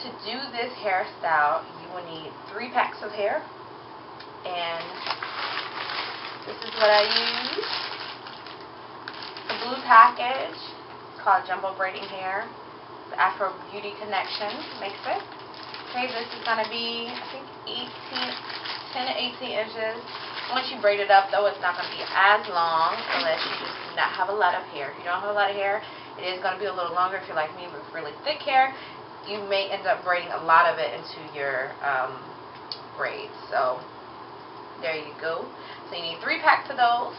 to do this hairstyle, you will need 3 packs of hair, and this is what I use. The blue package, it's called Jumbo Braiding Hair. The Afro Beauty Connection makes it. Okay, this is going to be, I think, 10 to 18 inches. Once you braid it up, though, it's not going to be as long unless you just do not have a lot of hair. If you don't have a lot of hair, it is going to be a little longer. If you're like me with really thick hair, you may end up braiding a lot of it into your braids. So there you go. So you need 3 packs of those.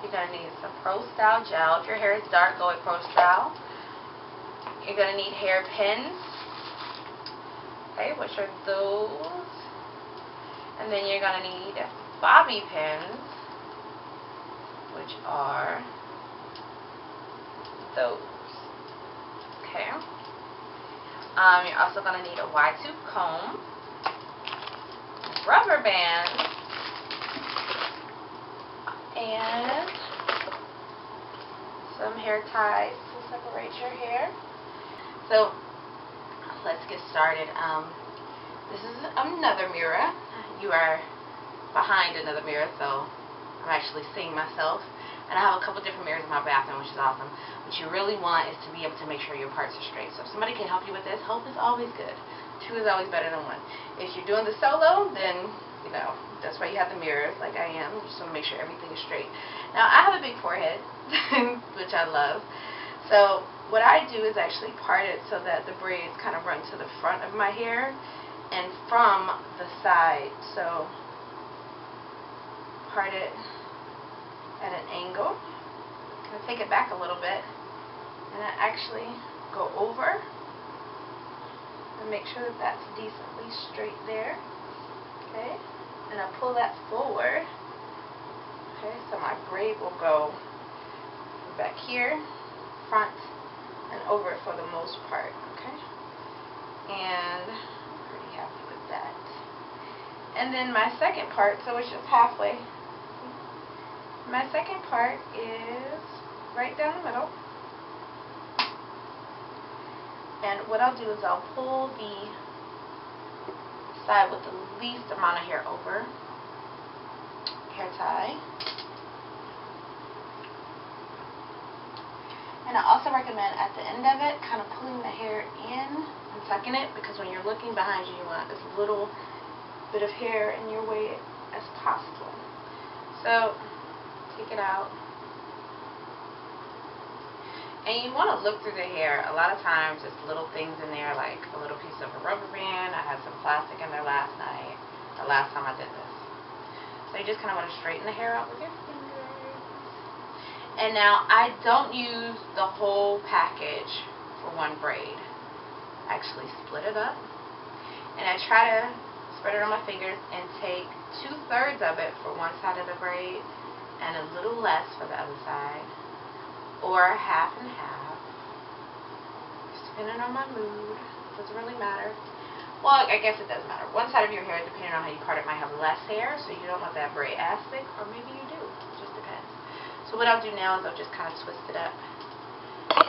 You're going to need some Pro Style gel. If your hair is dark, go with Pro Style. You're going to need hair pins. Okay, which are those. And then you're going to need bobby pins, which are those. Okay. You're also going to need a wide tooth comb, rubber bands, and some hair ties to separate your hair. So let's get started. This is another mirror. You are behind another mirror, so I'm actually seeing myself. And I have a couple different mirrors in my bathroom, which is awesome. What you really want is to be able to make sure your parts are straight. So if somebody can help you with this, help is always good. 2 is always better than 1. If you're doing the solo, then, you know, that's why you have the mirrors, like I am. You just want to make sure everything is straight. Now, I have a big forehead, which I love. So what I do is actually part it so that the braids kind of run to the front of my hair and from the side. So part it at an angle. I take it back a little bit, and I actually go over and make sure that that's decently straight there. Okay, and I pull that forward. Okay, so my braid will go back here, front, and over for the most part. Okay, and I'm pretty happy with that. And then my second part, so it's just halfway. My second part is right down the middle. And what I'll do is I'll pull the side with the least amount of hair over. Hair tie. And I also recommend at the end of it kind of pulling the hair in and tucking it, because when you're looking behind you, you want as little bit of hair in your way as possible. So take it out. And you want to look through the hair. A lot of times there's little things in there, like a little piece of a rubber band. I had some plastic in there last night, the last time I did this. So you just kind of want to straighten the hair out with your fingers. And now I don't use the whole package for 1 braid. I actually split it up. And I try to spread it on my fingers and take 2/3 of it for one side of the braid and a little less for the other side, or half and half, just depending on my mood. Doesn't really matter. Well, I guess it does matter. One side of your hair, depending on how you part it, might have less hair, so you don't want that braid as thick, or maybe you do. It just depends. So what I'll do now is I'll just kind of twist it up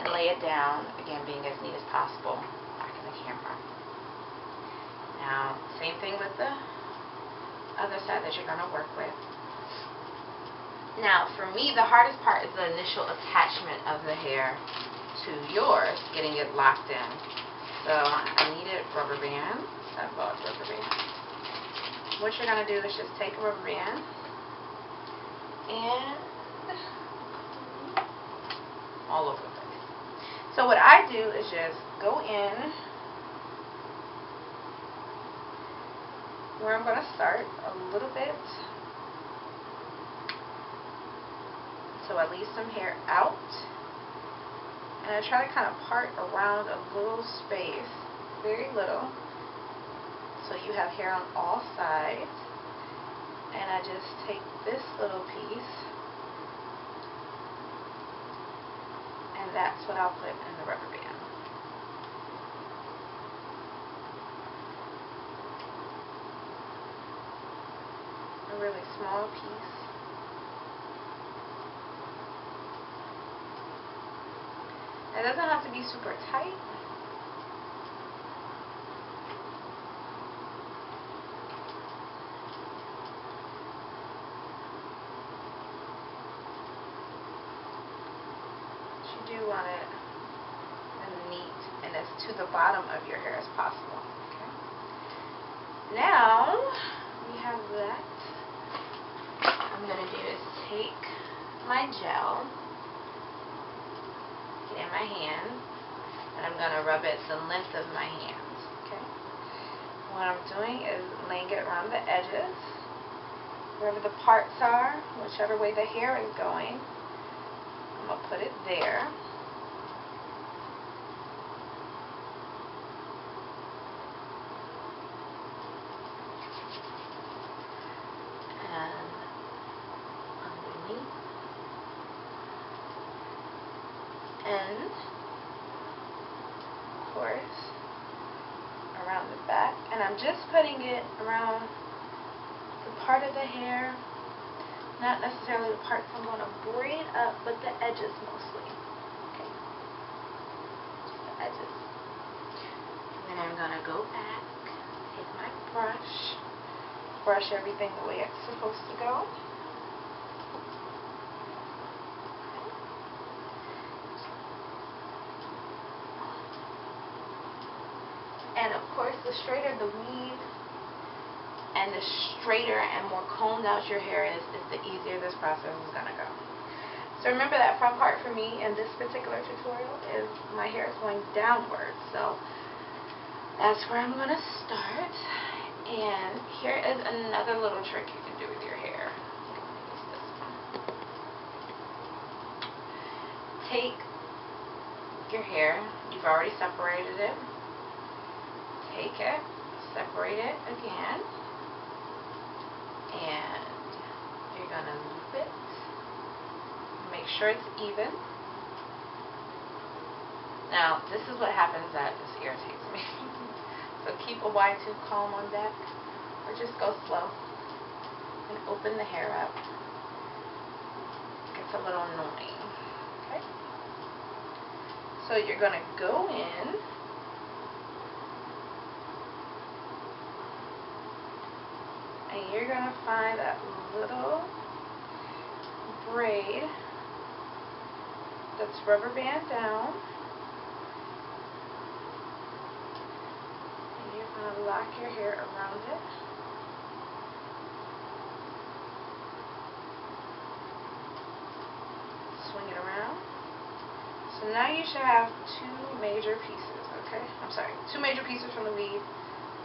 and lay it down, again being as neat as possible back in the camera. Now, same thing with the other side that you're going to work with. Now, for me, the hardest part is the initial attachment of the hair to yours, getting it locked in. So I needed rubber bands. I bought rubber bands. What you're going to do is just take a rubber band and all over the place. So what I do is just go in where I'm going to start a little bit. So I leave some hair out, and I try to kind of part around a little space, very little, so you have hair on all sides. And I just take this little piece, and that's what I'll put in the rubber band. A really small piece. It doesn't have to be super tight. do want it as neat and as to the bottom of your hair as possible. Okay. Now we have that. What I'm going to do is take my gel, get in my hand, and I'm going to rub it the length of my hands. Okay. What I'm doing is laying it around the edges, wherever the parts are, whichever way the hair is going. I'm going to put it there. And underneath. And, of course, around the back. And I'm just putting it around the part of the hair, not necessarily the parts I'm going to braid up, but the edges mostly. Okay. Just the edges. And then I'm going to go back, take my brush everything the way it's supposed to go. And of course, the straighter the weave and the straighter and more combed out your hair is, the easier this process is going to go. So remember, that front part for me in this particular tutorial is my hair is going downward. So that's where I'm going to start. And here is another little trick you can do with your hair. Take your hair, you've already separated it. Take it, separate it again, and you're going to loop it. Make sure it's even. Now, this is what happens that just irritates me. So keep a wide tooth comb on deck, or just go slow and open the hair up. It's a little annoying. Okay? So you're going to go in. And you're going to find that little braid that's rubber band down. And you're going to lock your hair around it. Swing it around. So now you should have two major pieces, okay? I'm sorry, two major pieces from the weave,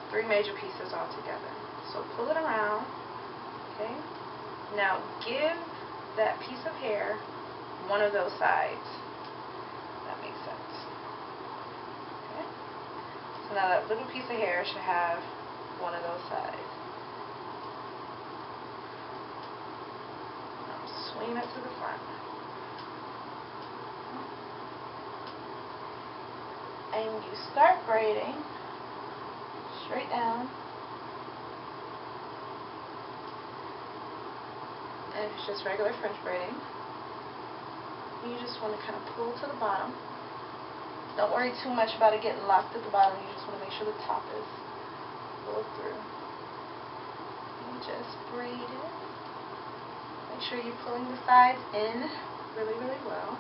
three major pieces all together. So pull it around, okay? Now give that piece of hair one of those sides. That makes sense. Okay? So now that little piece of hair should have one of those sides. Now swing it to the front. And you start braiding straight down. And it's just regular French braiding. You just want to kind of pull to the bottom. Don't worry too much about it getting locked at the bottom. You just want to make sure the top is pulled through. And just braid it. Make sure you're pulling the sides in really, really well.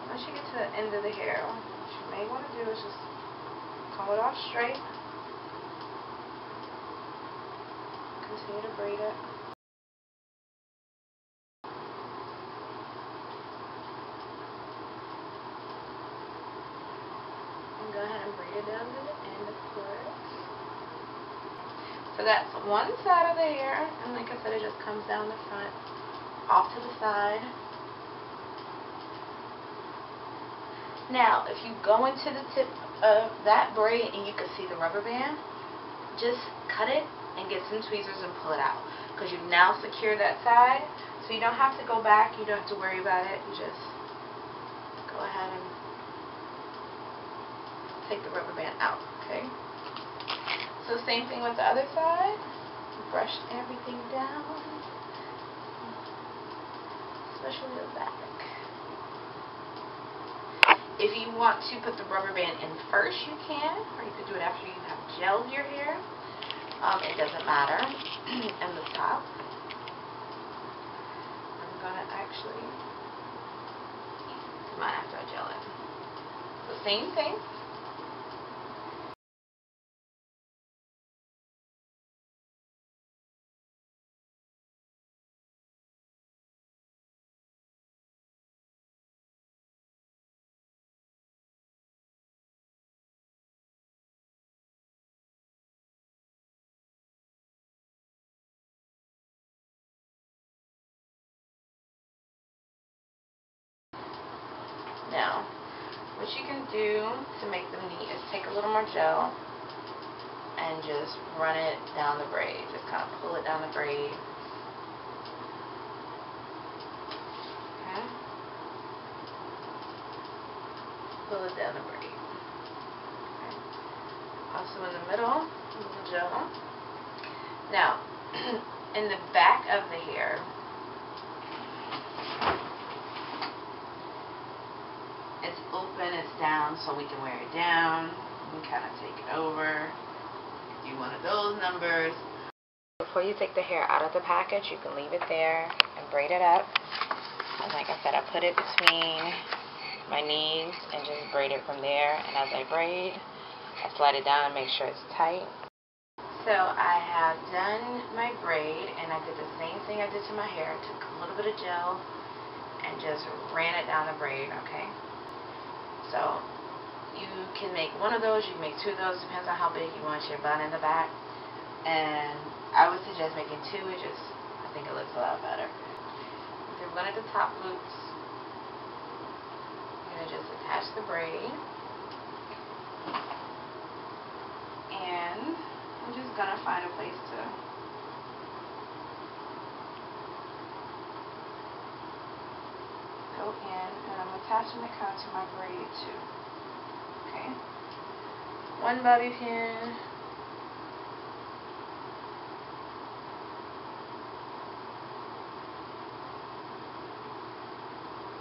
Once you get to the end of the hair, what you may want to do is just comb it off straight. Continue to braid it. And go ahead and braid it down to the end, of course. So that's one side of the hair, and like I said, it just comes down the front, off to the side. Now, if you go into the tip of that braid and you can see the rubber band, just cut it and get some tweezers and pull it out, because you've now secured that side, so you don't have to go back, you don't have to worry about it. You just go ahead and take the rubber band out, okay? So same thing with the other side. Brush everything down, especially the back. If you want to put the rubber band in first, you can, or you could do it after you have gelled your hair. It doesn't matter. And the top, I'm gonna actually do mine after I gel it. So same thing. Now, what you can do to make them neat is take a little more gel and just run it down the braid. Just kind of pull it down the braid. Okay. Pull it down the braid. Okay. Also in the middle, a little gel. Now, in the back of the hair, it's open, it's down, so we can wear it down. We can kind of take it over. Do one of those numbers. Before you take the hair out of the package, you can leave it there and braid it up. And like I said, I put it between my knees and just braid it from there. And as I braid, I slide it down and make sure it's tight. So I have done my braid, and I did the same thing I did to my hair. I took a little bit of gel and just ran it down the braid, okay? So you can make one of those, you can make two of those, depends on how big you want your bun in the back. And I would suggest making two. I think it looks a lot better. Do one of the top loops. I'm going to just attach the braid. And I'm just going to find a place to go in, and I'm attaching it kind of to my braid too. Okay. One bobby pin.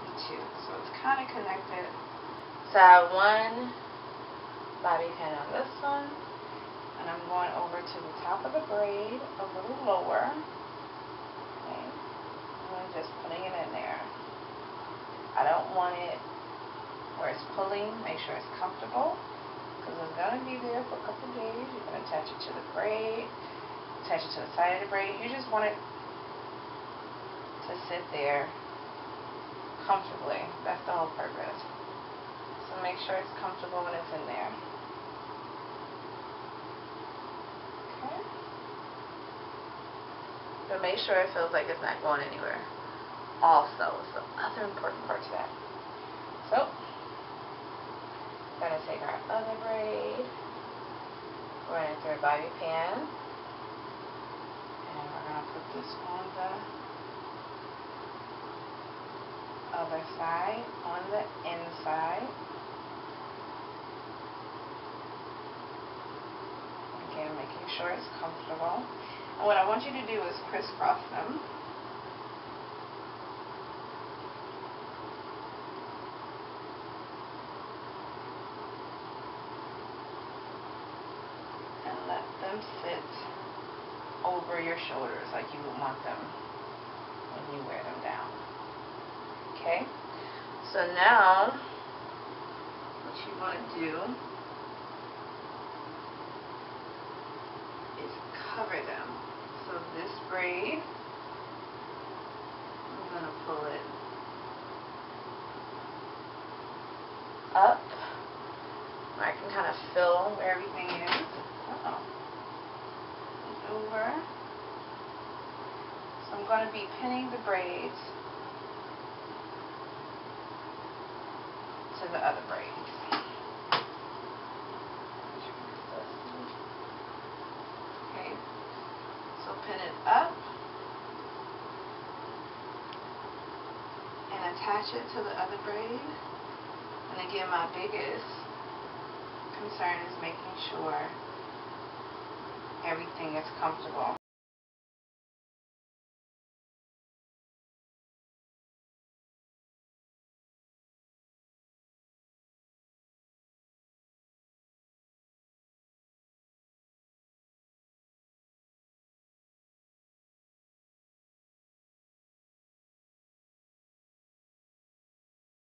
And two. So it's kind of connected. So I have one bobby pin on this one, and I'm going over to the top of the braid, a little lower. Okay. And I'm just putting it in there. I don't want it where it's pulling. Make sure it's comfortable, because it's going to be there for a couple of days. You can attach it to the braid, attach it to the side of the braid. You just want it to sit there comfortably. That's the whole purpose. So make sure it's comfortable when it's in there. Okay. But make sure it feels like it's not going anywhere. Also, it's the other important part to that. So, we're going to take our other braid, run it through a bobby pin, and we're going to put this on the other side, on the inside. Again, making sure it's comfortable. And what I want you to do is crisscross them. Let them sit over your shoulders like you would want them when you wear them down. Okay? So now, what you want to do is cover them. So this braid, I'm going to pull it up where I can kind of feel where everything is. Uh-oh. over. So I'm going to be pinning the braids to the other braids. Okay, so pin it up and attach it to the other braid. And again, my biggest concern is making sure everything is comfortable.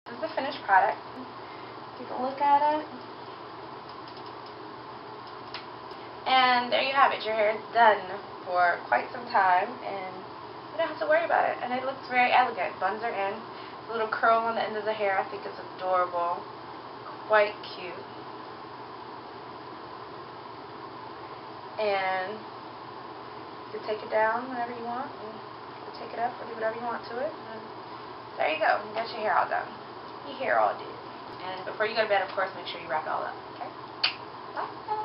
This is the finished product. Take a look at it. And there you have it. Your hair is done for quite some time, and you don't have to worry about it. And it looks very elegant. Buns are in. A little curl on the end of the hair. I think it's adorable. Quite cute. And you can take it down whenever you want. You can take it up or do whatever you want to it. And there you go. You got your hair all done. Your hair all did. And before you go to bed, of course, make sure you wrap it all up. Okay? Bye.